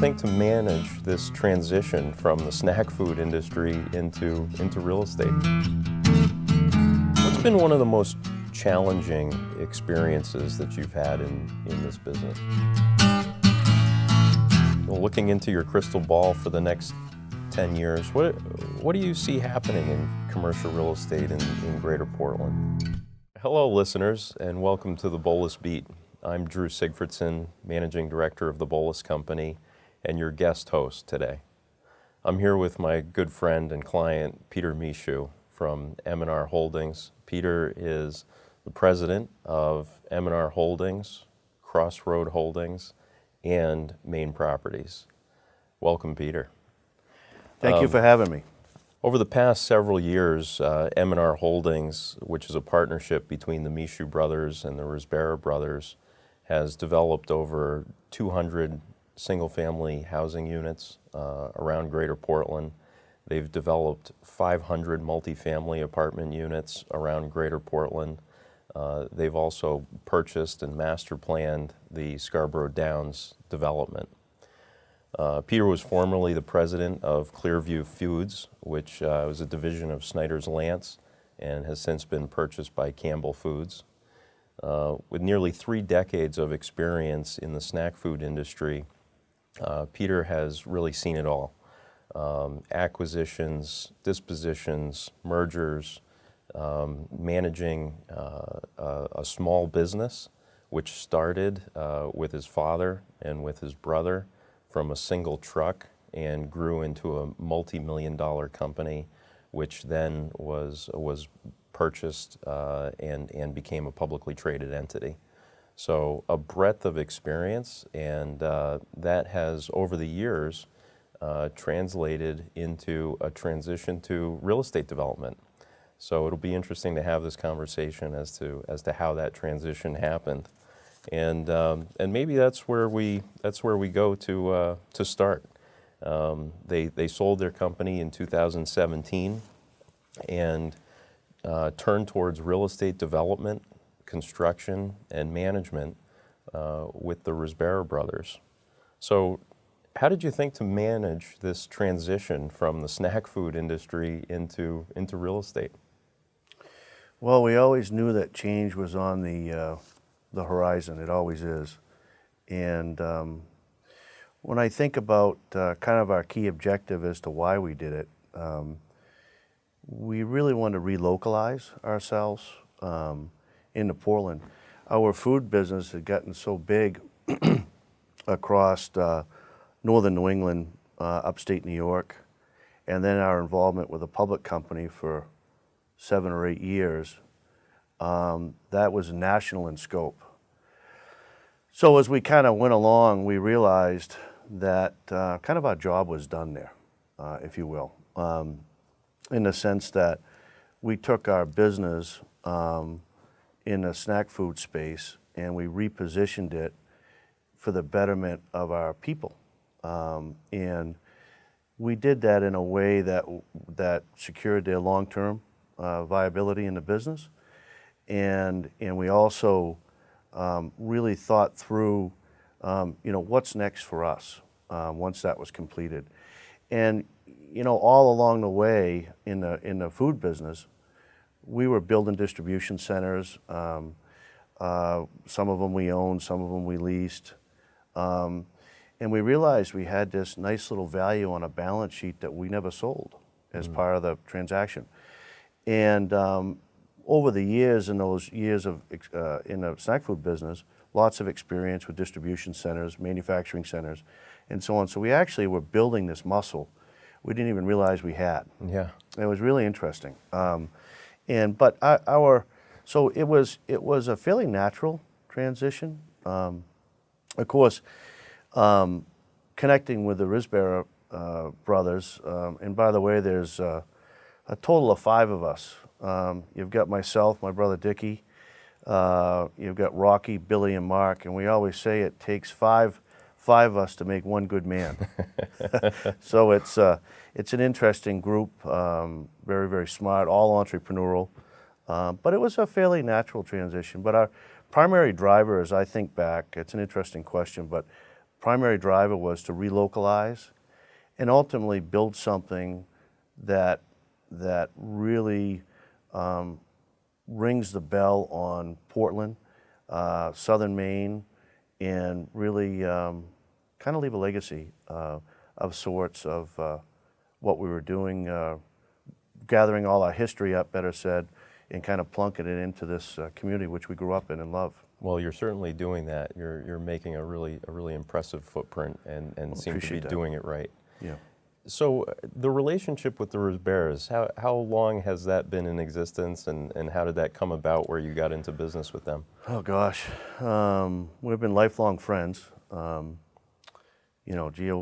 think to manage this transition from the snack food industry into real estate? What's been one of the most challenging experiences that you've had in this business? Looking into your crystal ball for the next 10 years, what do you see happening in commercial real estate in Greater Portland? Hello listeners, and welcome to the Boulos Beat. I'm Drew Sigfridson, Managing Director of the Boulos Company, and your guest host today. I'm here with my good friend and client, Peter Michaud from M&R Holdings. Peter is the president of M&R Holdings, Crossroad Holdings, and Maine Properties. Welcome, Peter. Thank you for having me. Over the past several years, M&R Holdings, which is a partnership between the Michaud brothers and the Risbara brothers, has developed over 200 single-family housing units around Greater Portland. They've developed 500 multifamily apartment units around Greater Portland. They've also purchased and master planned the Scarborough Downs development. Peter was formerly the president of Clearview Foods, which was a division of Snyder's Lance and has since been purchased by Campbell Foods. With nearly 3 decades of experience in the snack food industry, Peter has really seen it all. Acquisitions, dispositions, mergers, managing a small business, which started with his father and with his brother from a single truck and grew into a multi-million-dollar company, which then was purchased and became a publicly traded entity. So a breadth of experience, and that has, over the years, translated into a transition to real estate development. So it'll be interesting to have this conversation as to how that transition happened, and maybe that's where we go to start. They sold their company in 2017 and turned towards real estate development, construction, and management with the Risbara brothers. So how did you think to manage this transition from the snack food industry into real estate? Well, we always knew that change was on the horizon. It always is. And when I think about kind of our key objective as to why we did it, we really wanted to relocalize ourselves into Portland. Our food business had gotten so big across northern New England, upstate New York, and then our involvement with a public company for 7 or 8 years, that was national in scope. So as we kind of went along, we realized that kind of our job was done there, if you will, in the sense that we took our business in the snack food space and we repositioned it for the betterment of our people. And we did that in a way that secured their long-term viability in the business. And we also really thought through, what's next for us once that was completed. And, all along the way in the food business, we were building distribution centers. Some of them we owned, some of them we leased. And we realized we had this nice little value on a balance sheet that we never sold as part of the transaction. And over the years, in those years of in the snack food business, lots of experience with distribution centers, manufacturing centers, and so on. So we actually were building this muscle we didn't even realize we had. Yeah. It was really interesting. So it was a fairly natural transition. Of course, connecting with the Risbara brothers, and by the way, there's a total of 5 of us. You've got myself, my brother Dickie, you've got Rocky, Billy, and Mark, and we always say it takes five of us to make one good man. So it's an interesting group, very, very smart, all entrepreneurial, but it was a fairly natural transition. But our primary driver, as I think back, it's an interesting question, but primary driver was to relocalize and ultimately build something that really rings the bell on Portland, southern Maine, and really kind of leave a legacy of sorts of what we were doing, gathering all our history up, better said, and kind of plunking it into this community which we grew up in and love. Well, you're certainly doing that. You're making a really impressive footprint and seem to be Appreciate that. doing it right. Yeah. So the relationship with the Risberas, how long has that been in existence, and how did that come about where you got into business with them? Oh gosh, we've been lifelong friends. Over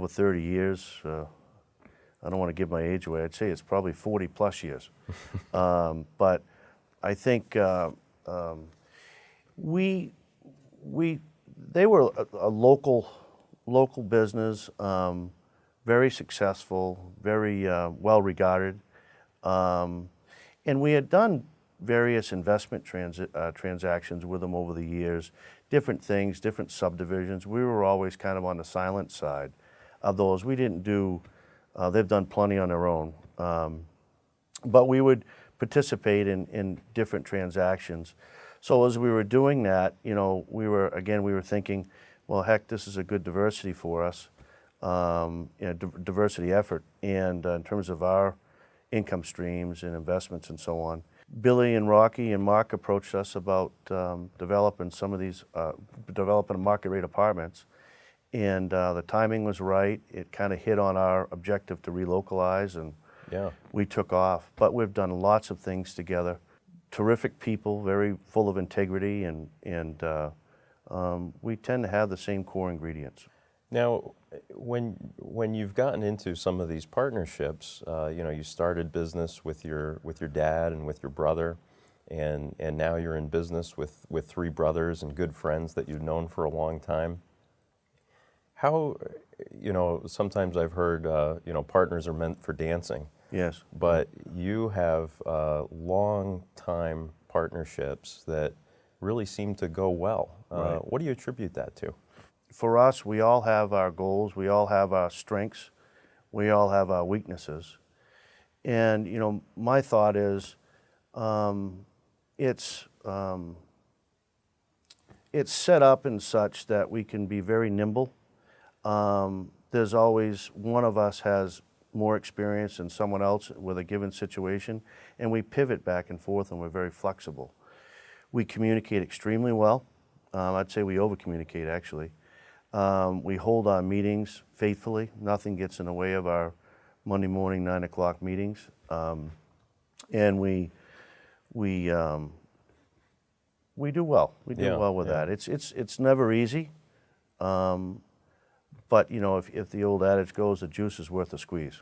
30 years. I don't want to give my age away. I'd say it's probably 40 plus years. But I think they were a local business, very successful, very well regarded, and we had done various investment transactions with them over the years, different things, different subdivisions. We were always kind of on the silent side of those. We didn't do, they've done plenty on their own, but we would participate in different transactions. So as we were doing that, we were thinking, well, heck, this is a good diversity for us, diversity effort, and in terms of our income streams and investments and so on. Billy and Rocky and Mark approached us about developing some of these, developing market rate apartments, and the timing was right. It kind of hit on our objective to relocalize, and Yeah. we took off. But we've done lots of things together. Terrific people, very full of integrity, and we tend to have the same core ingredients. Now, when you've gotten into some of these partnerships, you started business with your dad and with your brother, and now you're in business with three brothers and good friends that you've known for a long time. How, sometimes I've heard, partners are meant for dancing. Yes. But you have long time partnerships that really seem to go well. Right. What do you attribute that to? For us, we all have our goals, we all have our strengths, we all have our weaknesses. And, my thought is it's set up in such that we can be very nimble. There's always one of us has more experience than someone else with a given situation, and we pivot back and forth, and we're very flexible. We communicate extremely well. I'd say we over-communicate, actually. We hold our meetings faithfully. Nothing gets in the way of our Monday morning 9 o'clock meetings, and we do well. We do well with that. It's never easy, but if the old adage goes, the juice is worth the squeeze,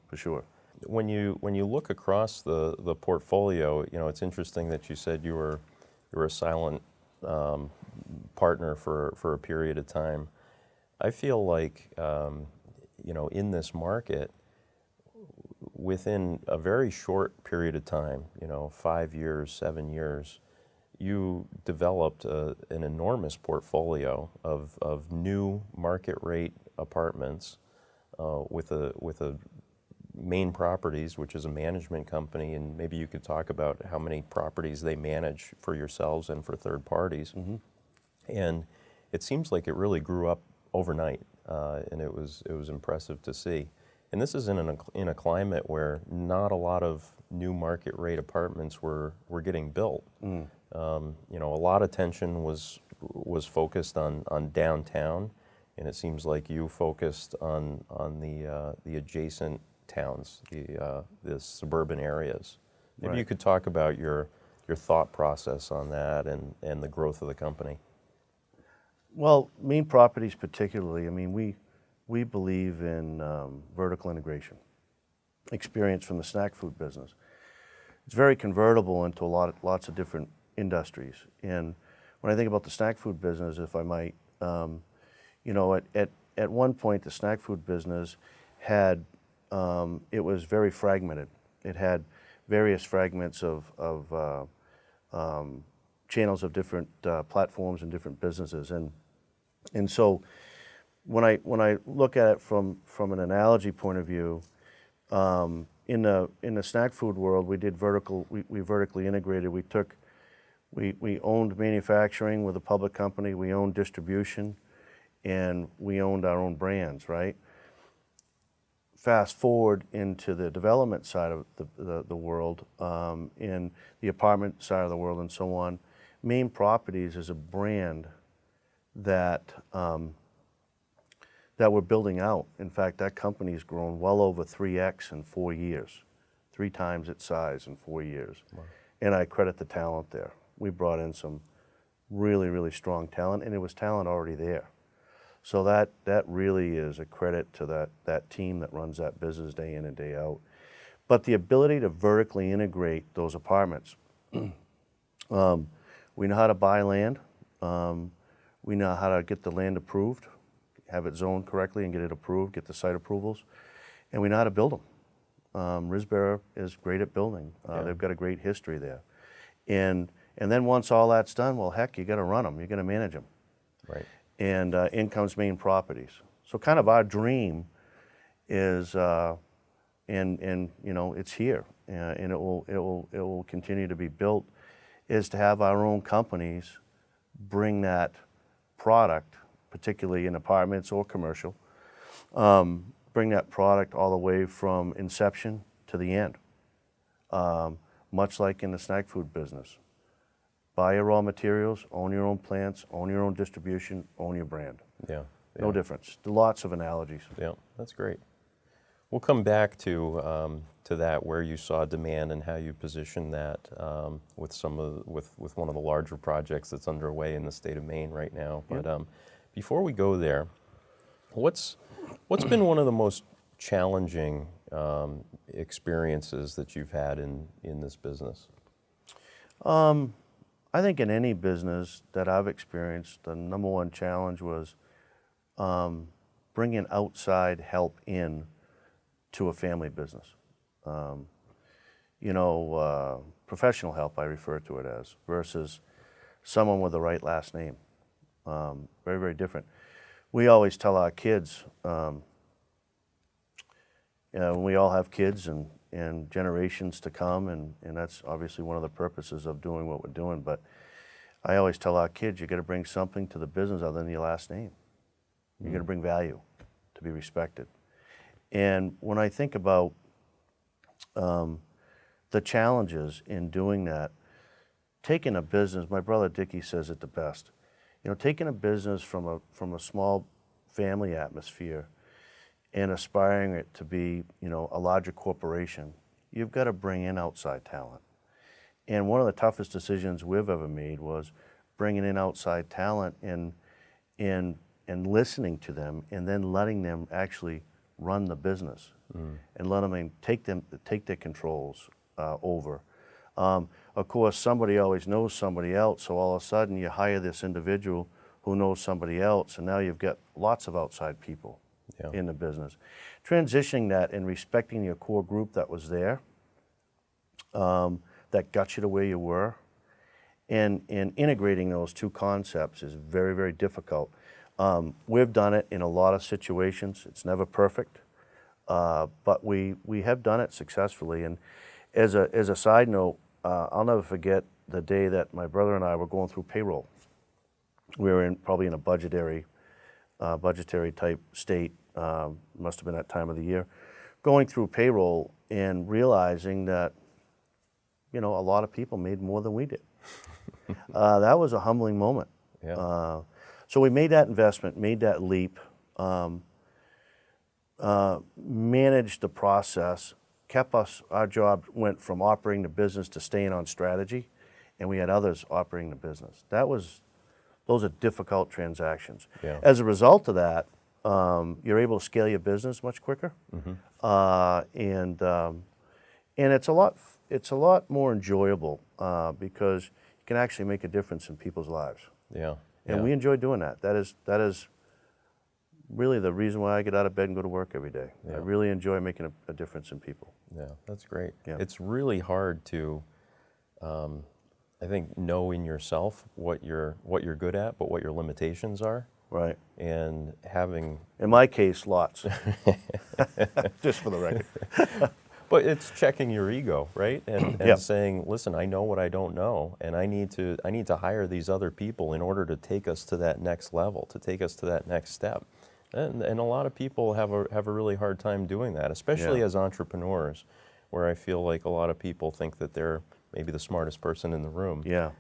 for sure. When you look across the portfolio, it's interesting that you said you were a silent partner for a period of time. I feel like in this market, within a very short period of time, 5 years, 7 years, you developed an enormous portfolio of new market rate apartments with a Maine Properties, which is a management company, and maybe you could talk about how many properties they manage for yourselves and for third parties. Mm-hmm. And it seems like it really grew up overnight, and it was impressive to see. And this is in a climate where not a lot of new market rate apartments were getting built. A lot of attention was focused on downtown, and it seems like you focused on the adjacent towns, the suburban areas. Maybe Right. you could talk about your thought process on that and the growth of the company. Well, Maine Properties particularly, we believe in vertical integration, experience from the snack food business. It's very convertible into lots of different industries. And when I think about the snack food business, if I might, at one point the snack food business had, it was very fragmented. It had various fragments of channels of different platforms and different businesses. And so when I look at it from an analogy point of view, in the snack food world, we vertically integrated. We owned manufacturing with a public company, we owned distribution, and we owned our own brands, right? Fast forward into the development side of the world, in the apartment side of the world and so on. Maine Properties is a brand that we're building out. In fact, that company's grown well over 3x in 4 years, 3 times its size in 4 years. Wow. And I credit the talent there. We brought in some really, really strong talent, and it was talent already there. So that really is a credit to that team that runs that business day in and day out. But the ability to vertically integrate those apartments, we know how to buy land, we know how to get the land approved, have it zoned correctly and get it approved, get the site approvals, and we know how to build them. Risborough is great at building. They've got a great history there. And then once all that's done, well, heck, you got to run them, you got to manage them. Right. And in comes Maine Properties. So kind of our dream is, and you know, it's here, and it will continue to be built, is to have our own companies bring that product, particularly in apartments or commercial, bring that product all the way from inception to the end, much like in the snack food business. Buy your raw materials, own your own plants, own your own distribution, own your brand. Yeah. No difference. Lots of analogies. Yeah, that's great. We'll come back to that, where you saw demand and how you positioned that with one of the larger projects that's underway in the state of Maine right now. Yep. But before we go there, what's been one of the most challenging experiences that you've had in this business? I think in any business that I've experienced, the number one challenge was bringing outside help in to a family business. Professional help, I refer to it as, versus someone with the right last name. Very, very different. We always tell our kids, we all have kids and generations to come, and that's obviously one of the purposes of doing what we're doing. But I always tell our kids, you got to bring something to the business other than your last name. You got to bring value to be respected. And when I think about the challenges in doing that, taking a business, my brother Dickie says it the best. Taking a business from a small family atmosphere and aspiring it to be, a larger corporation, you've got to bring in outside talent. And one of the toughest decisions we've ever made was bringing in outside talent and listening to them, and then letting them actually run the business, and let them take their controls over. Of course, somebody always knows somebody else, so all of a sudden you hire this individual who knows somebody else, and now you've got lots of outside people in the business. Transitioning that and respecting your core group that was there, that got you to where you were, and integrating those two concepts is very, very difficult. We've done it in a lot of situations. It's never perfect, but we have done it successfully. And as a side note, I'll never forget the day that my brother and I were going through payroll. We were probably in a budgetary type state, must have been that time of the year, going through payroll and realizing that, a lot of people made more than we did. That was a humbling moment. Yeah. So we made that investment, made that leap, managed the process, our job went from operating the business to staying on strategy, and we had others operating the business. Those are difficult transactions. Yeah. As a result of that, you're able to scale your business much quicker, and it's a lot more enjoyable because you can actually make a difference in people's lives. Yeah. And we enjoy doing that. That is really the reason why I get out of bed and go to work every day. Yeah. I really enjoy making a difference in people. Yeah, that's great. Yeah. It's really hard to, I think, know in yourself what you're good at, but what your limitations are. Right. And having, In my case, lots. Just for the record. but it's checking your ego, right? And Yep. saying, listen, I know what I don't know, and I need to hire these other people in order to take us to that next level, to take us to that next step. And a lot of people have a really hard time doing that, especially Yeah. as entrepreneurs, where I feel like a lot of people think that they're maybe the smartest person in the room. Yeah.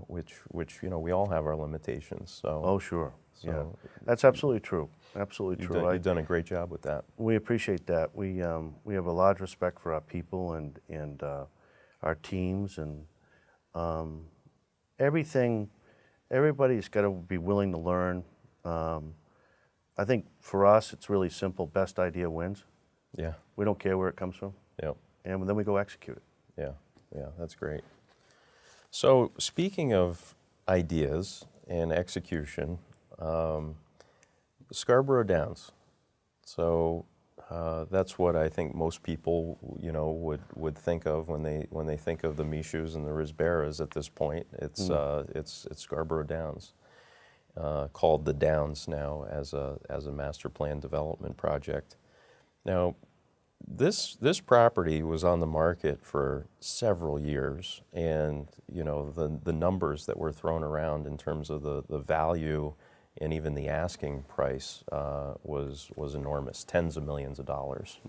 Which we all have our limitations. So. Oh, sure. Yeah. So That's absolutely true. Absolutely true. You've done a great job with that. We appreciate that. We have a large respect for our people and our teams and everything. Everybody's got to be willing to learn. I think for us, it's really simple. Best idea wins. Yeah. We don't care where it comes from, Yeah. and then we go execute it. Yeah. Yeah. That's great. So speaking of ideas and execution, Scarborough Downs. So that's what I think most people, would think of when they think of the Michauds and the Risberas at this point. It's Scarborough Downs, called the Downs now as a master plan development project. Now, this property was on the market for several years, and the numbers that were thrown around in terms of the value and even the asking price was enormous, tens of millions of dollars.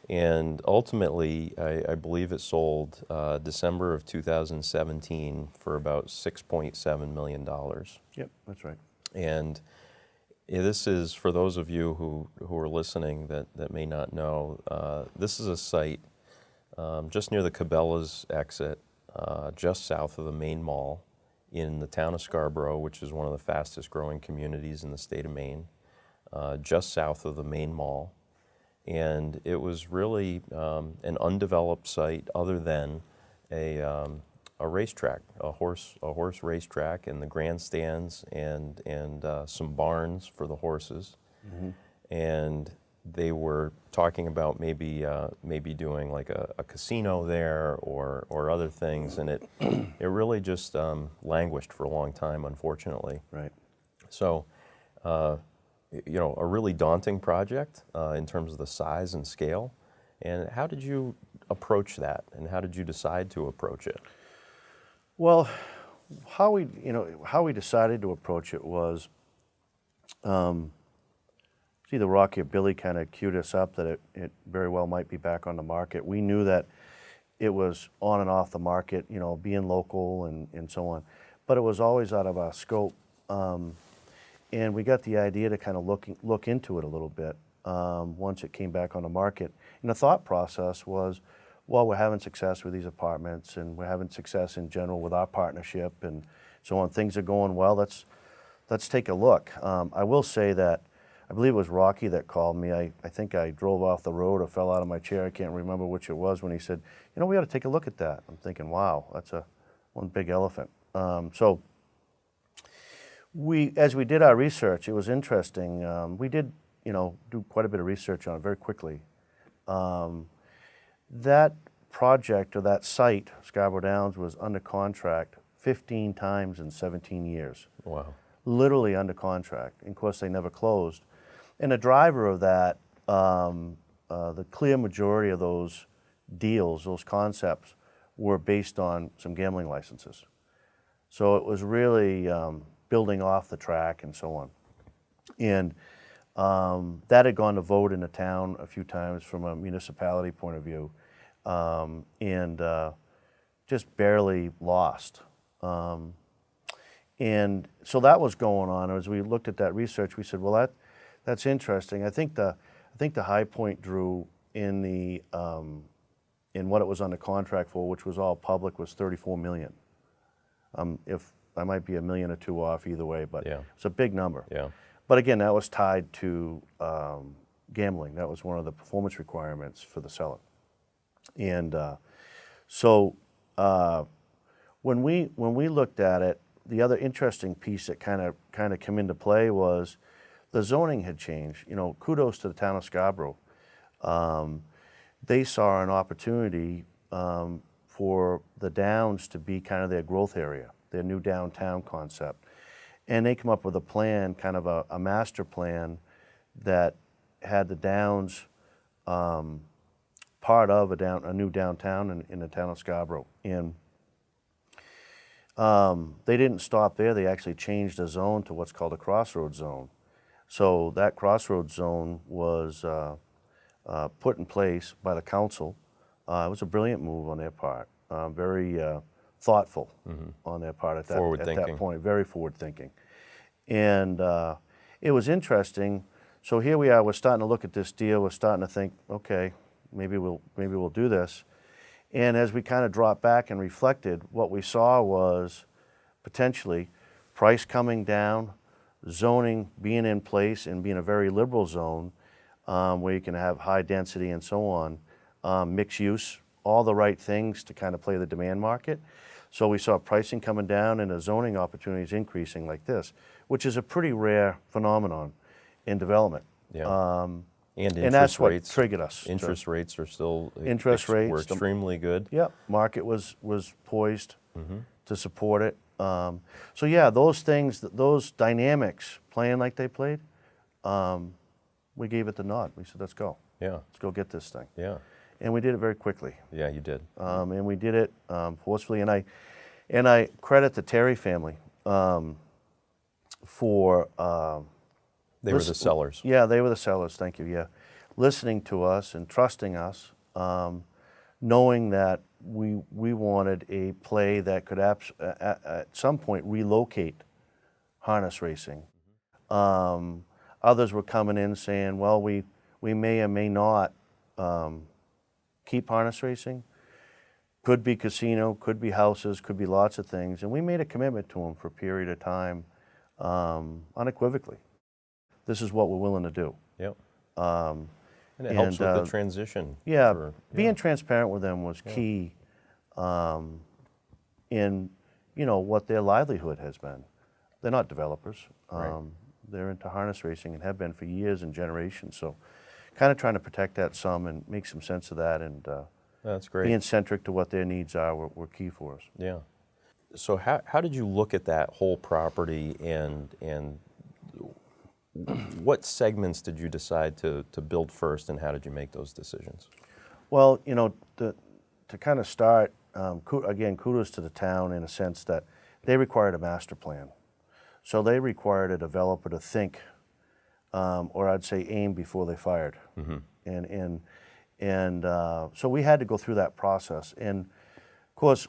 And ultimately, I believe it sold December of 2017 for about $6.7 million. Yep, that's right. And this is, for those of you who are listening that may not know, this is a site just near the Cabela's exit, just south of the Maine Mall in the town of Scarborough, which is one of the fastest growing communities in the state of Maine, just south of the Maine Mall. And it was really an undeveloped site other than a racetrack, a horse racetrack, and the grandstands and some barns for the horses. Mm-hmm. And they were talking about maybe doing like a casino there or other things, and it really just languished for a long time, unfortunately. Right. So, a really daunting project in terms of the size and scale. And how did you approach that, and how did you decide to approach it? Well, how we decided to approach it was, either Rocky or Billy kind of queued us up that it very well might be back on the market. We knew that it was on and off the market, being local and so on, but it was always out of our scope. And we got the idea to kind of look into it a little bit once it came back on the market. And the thought process was, well, we're having success with these apartments, and we're having success in general with our partnership, and so on. Things are going well. Let's take a look. I will say that I believe it was Rocky that called me. I think I drove off the road or fell out of my chair. I can't remember which it was when he said, we ought to take a look at that. I'm thinking, wow, that's one big elephant. So as we did our research, it was interesting. We did, do quite a bit of research on it very quickly. That project or that site, Scarborough Downs, was under contract 15 times in 17 years. Wow. Literally under contract. And of course, they never closed. And the driver of that, the clear majority of those deals, those concepts, were based on some gambling licenses. So it was really building off the track and so on. And that had gone to vote in the town a few times from a municipality point of view, and just barely lost. And so that was going on. As we looked at that research, we said, well, that's interesting. I think the high point, Drew, in what it was under contract for, which was all public, was $34 million. If I might be $1 million or $2 million off either way, but Yeah. it's a big number. Yeah. But again, that was tied to gambling. That was one of the performance requirements for the seller. And so when we looked at it, the other interesting piece that kind of came into play was the zoning had changed. Kudos to the town of Scarborough. They saw an opportunity for the Downs to be kind of their growth area, their new downtown concept. And they come up with a plan, kind of a master plan that had the Downs part of a new downtown in the town of Scarborough. And they didn't stop there. They actually changed the zone to what's called a crossroads zone. So that crossroads zone was put in place by the council. It was a brilliant move on their part, very thoughtful on their part at that point, very forward thinking. And it was interesting. So here we are, we're starting to look at this deal, we're starting to think, okay, maybe we'll do this. And as we kind of dropped back and reflected, what we saw was potentially price coming down, zoning being in place and being a very liberal zone where you can have high density and so on, mixed use, all the right things to kind of play the demand market. So we saw pricing coming down and the zoning opportunities increasing like this, which is a pretty rare phenomenon in development. Yeah. And that's what rates, triggered us. Interest rates are still were extremely good. Yep, market was poised to support it. So yeah, those things, those dynamics playing like they played, we gave it the nod. We said, let's go. Yeah. Let's go get this thing. Yeah. And we did it very quickly. Yeah, you did. And we did it forcefully. And I credit the Terry family for they were the sellers. Yeah, they were the sellers. Thank you. Yeah, listening to us and trusting us, knowing that we wanted a play that could at some point relocate harness racing. Others were coming in saying, well, we may or may not keep harness racing. Could be casino, could be houses, could be lots of things. And we made a commitment to them for a period of time, unequivocally. This is what we're willing to do. Yep. And it helps with the transition. Yeah, being transparent with them was key in, what their livelihood has been. They're not developers. Right. They're into harness racing and have been for years and generations. So kind of trying to protect that some and make some sense of that, and that's great. being centric to what their needs are were key for us. Yeah. So how did you look at that whole property, and what segments did you decide to build first, and how did you make those decisions? Well, to kind of start, again, kudos to the town in a sense that they required a master plan. So they required a developer to think, or I'd say aim before they fired. And so we had to go through that process. And of course,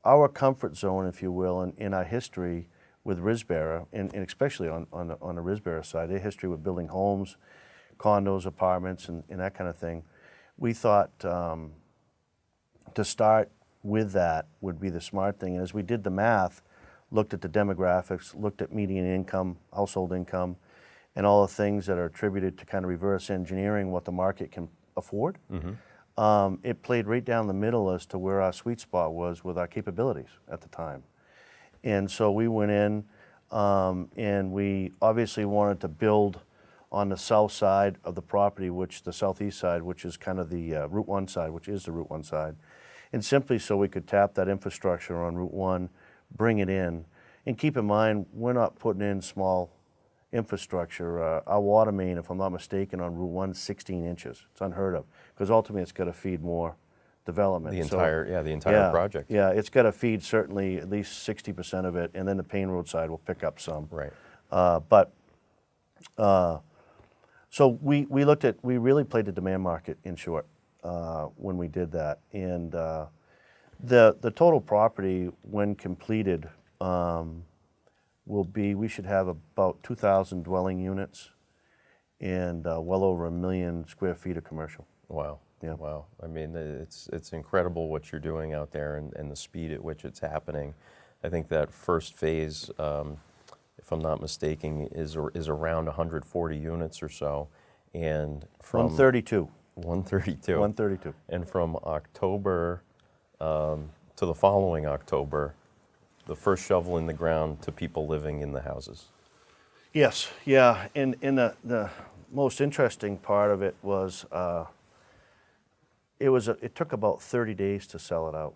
our comfort zone, if you will, in our history with Risborough, and especially on the Risborough side, their history with building homes, condos, apartments, and that kind of thing, we thought to start with that would be the smart thing. And as we did the math, looked at the demographics, looked at median income, household income, and all the things that are attributed to kind of reverse engineering what the market can afford, it played right down the middle as to where our sweet spot was with our capabilities at the time. And so we went in and we obviously wanted to build on the south side of the property, the southeast side, which is kind of the Route 1 side, which is the Route 1 side. And simply so we could tap that infrastructure on Route 1, bring it in. And keep in mind, we're not putting in small infrastructure. Our water main, if I'm not mistaken, on Route 1 is 16 inches. It's unheard of, because ultimately it's got to feed more development. The entire project. Yeah, it's got to feed certainly at least 60% of it, and then the Payne Road side will pick up some. Right. So we really played the demand market in short when we did that. And the total property, when completed, we should have about 2,000 dwelling units and well over 1 million square feet of commercial. Wow. Yeah. Wow. I mean, it's incredible what you're doing out there, and the speed at which it's happening. I think that first phase, if I'm not mistaken, is around 140 units or so. And from 132. 132. 132. And from October to the following October, the first shovel in the ground to people living in the houses. Yes, yeah. And the most interesting part of it was it took about 30 days to sell it out.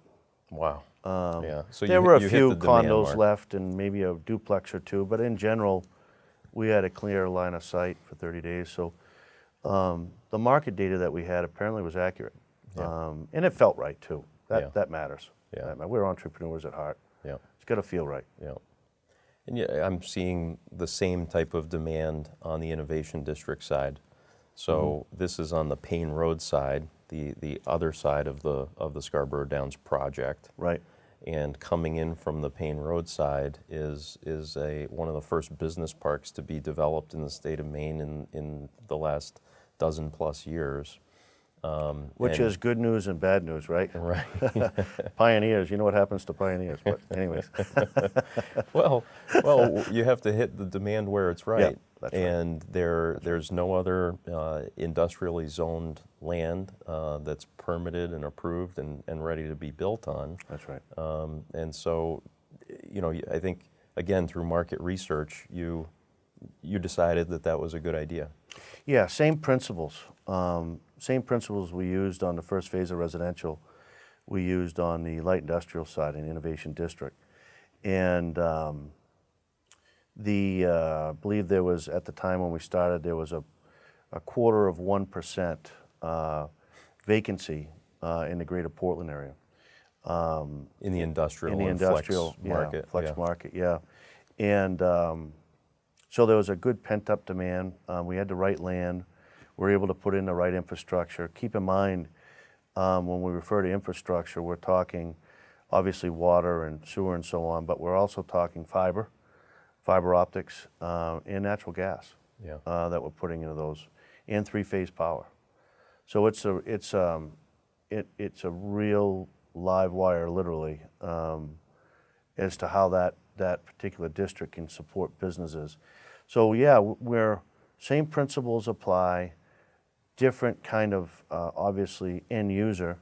Wow. Yeah. So There were a you hit few the demand condos mark. left and maybe a duplex or two, but in general, we had a clear line of sight for 30 days. So the market data that we had apparently was accurate. Yeah. And it felt right too. Yeah. That matters. Yeah. We're entrepreneurs at heart. Yeah. It's got to feel right. Yeah. And yeah, I'm seeing the same type of demand on the Innovation District side. So this is on the Payne Road side, the other side of the Scarborough Downs project. Right. And coming in from the Payne Road side is one of the first business parks to be developed in the state of Maine in the last dozen plus years. Which is good news and bad news, right? Right. Pioneers, you know what happens to pioneers. But anyways, Well, you have to hit the demand where it's right. Yeah, that's right. And there's no other industrially zoned land that's permitted and approved and ready to be built on. that's right. And so, I think, again, through market research, you decided that was a good idea. Yeah, same principles. Same principles we used on the first phase of residential, we used on the light industrial side in Innovation District. And I believe there was, at the time when we started, there was a 0.25% vacancy in the greater Portland area. In the industrial In the and industrial flex market. flex yeah. market, yeah. And so there was a good pent-up demand. We had the right land. We were able to put in the right infrastructure. Keep in mind, when we refer to infrastructure, we're talking obviously water and sewer and so on, but we're also talking fiber optics, and natural gas Yeah. that we're putting into those, and three-phase power. So it's a real live wire, literally, as to how that particular district can support businesses. So yeah, same principles apply, different kind of, obviously, end user.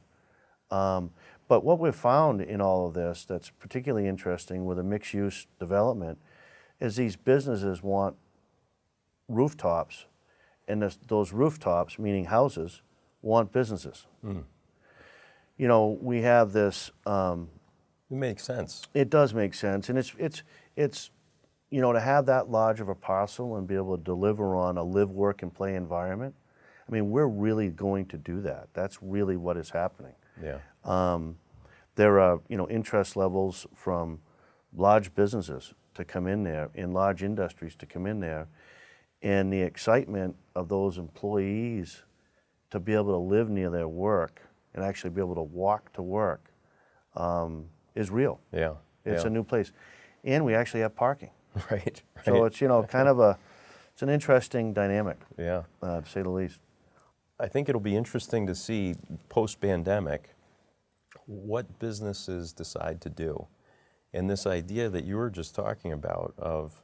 But what we've found in all of this that's particularly interesting with a mixed-use development is these businesses want rooftops, and those rooftops, meaning houses, want businesses. We have this. It makes sense. It does make sense, and it's to have that large of a parcel and be able to deliver on a live, work, and play environment. I mean, we're really going to do that. That's really what is happening. Yeah. There are interest levels from large businesses to come in there, in large industries to come in there, and the excitement of those employees to be able to live near their work and actually be able to walk to work is real. Yeah. It's yeah. a new place, and we actually have parking. Right. So it's kind of it's an interesting dynamic, Yeah. to say the least. I think it'll be interesting to see post-pandemic what businesses decide to do. And this idea that you were just talking about of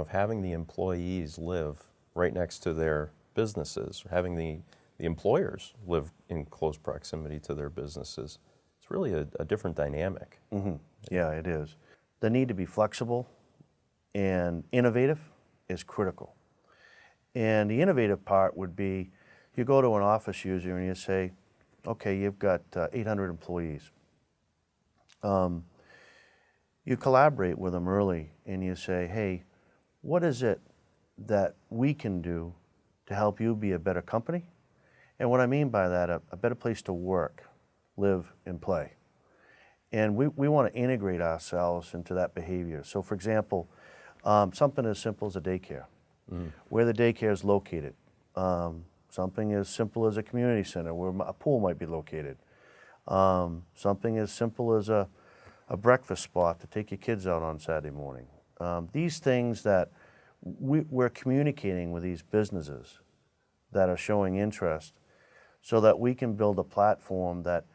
having the employees live right next to their businesses, or having the employers live in close proximity to their businesses, it's really a different dynamic. Mm-hmm. Yeah, it is. The need to be flexible and innovative is critical. And the innovative part would be, you go to an office user and you say, okay, you've got 800 employees. You collaborate with them early and you say, hey, what is it that we can do to help you be a better company? And what I mean by that, a better place to work, live, and play. And we want to integrate ourselves into that behavior. So for example, something as simple as a daycare, where the daycare is located. Something as simple as a community center where a pool might be located. Something as simple as a breakfast spot to take your kids out on Saturday morning. These things that we're communicating with these businesses that are showing interest so that we can build a platform that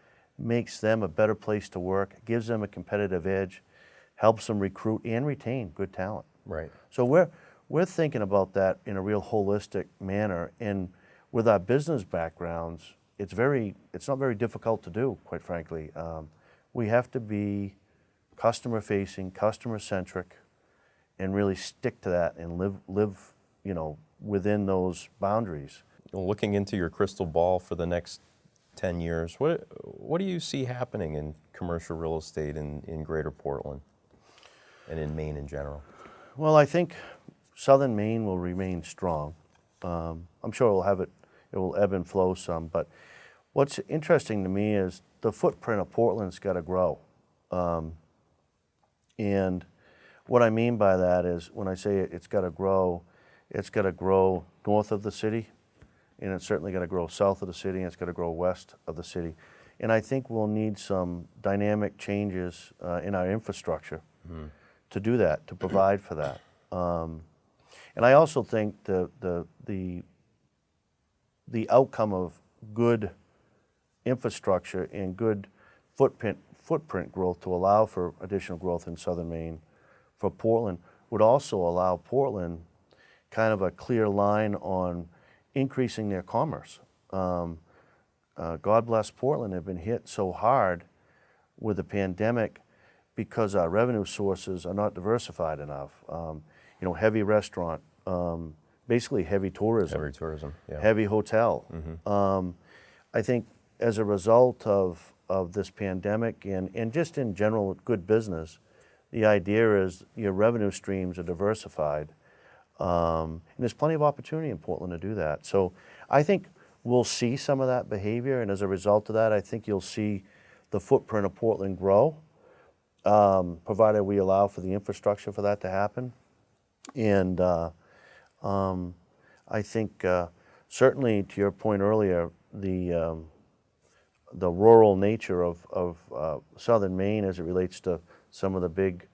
makes them a better place to work, gives them a competitive edge, helps them recruit and retain good talent. Right. So we're thinking about that in a real holistic manner, and with our business backgrounds, it's not very difficult to do, quite frankly. We have to be customer facing, customer centric, and really stick to that and live within those boundaries. Looking into your crystal ball for the next 10 years, what do you see happening in commercial real estate in Greater Portland and in Maine in general? Well, I think southern Maine will remain strong. I'm sure it will ebb and flow some, but what's interesting to me is the footprint of Portland's got to grow. And what I mean by that is when I say it's got to grow north of the city, and it's certainly got to grow south of the city, and it's got to grow west of the city. And I think we'll need some dynamic changes in our infrastructure to do that, to provide for that. And I also think the outcome of good infrastructure and good footprint growth to allow for additional growth in southern Maine for Portland would also allow Portland kind of a clear line on increasing their commerce. God bless Portland, have been hit so hard with the pandemic because our revenue sources are not diversified enough. Heavy restaurant, basically heavy tourism. Heavy tourism, yeah. Heavy hotel. I think as a result of this pandemic and just in general good business, the idea is your revenue streams are diversified. And there's plenty of opportunity in Portland to do that. So I think we'll see some of that behavior, and as a result of that, I think you'll see the footprint of Portland grow, provided we allow for the infrastructure for that to happen. And I think certainly to your point earlier, the rural nature of southern Maine as it relates to some of the big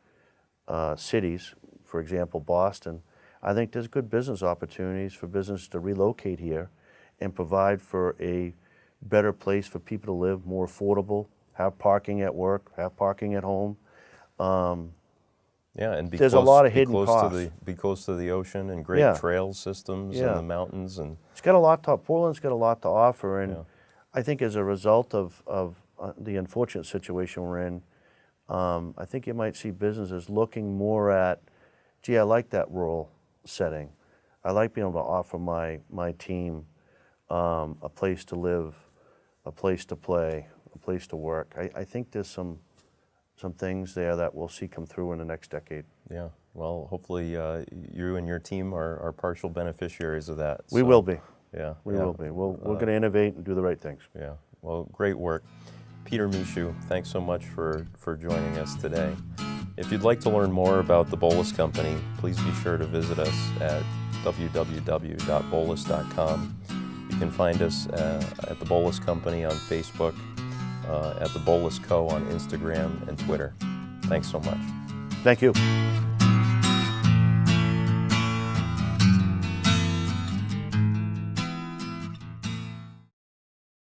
cities, for example, Boston, I think there's good business opportunities for business to relocate here and provide for a better place for people to live, more affordable, have parking at work, have parking at home. Yeah, and there's a lot of hidden costs. Be close to the ocean and great trail systems and the mountains. And Portland's got a lot to offer, and I think as a result of the unfortunate situation we're in, I think you might see businesses looking more at, gee, I like that rural setting. I like being able to offer my team a place to live, a place to play, a place to work. I think there's some things there that we'll see come through in the next decade. Yeah, well, hopefully you and your team are partial beneficiaries of that. We will be. Yeah, we will be. We're going to innovate and do the right things. Yeah, well, great work. Peter Michaud, thanks so much for joining us today. If you'd like to learn more about the Boulos Company, please be sure to visit us at www.boulos.com. You can find us at the Boulos Company on Facebook, at the Boulos Co. on Instagram and Twitter. Thanks so much. Thank you.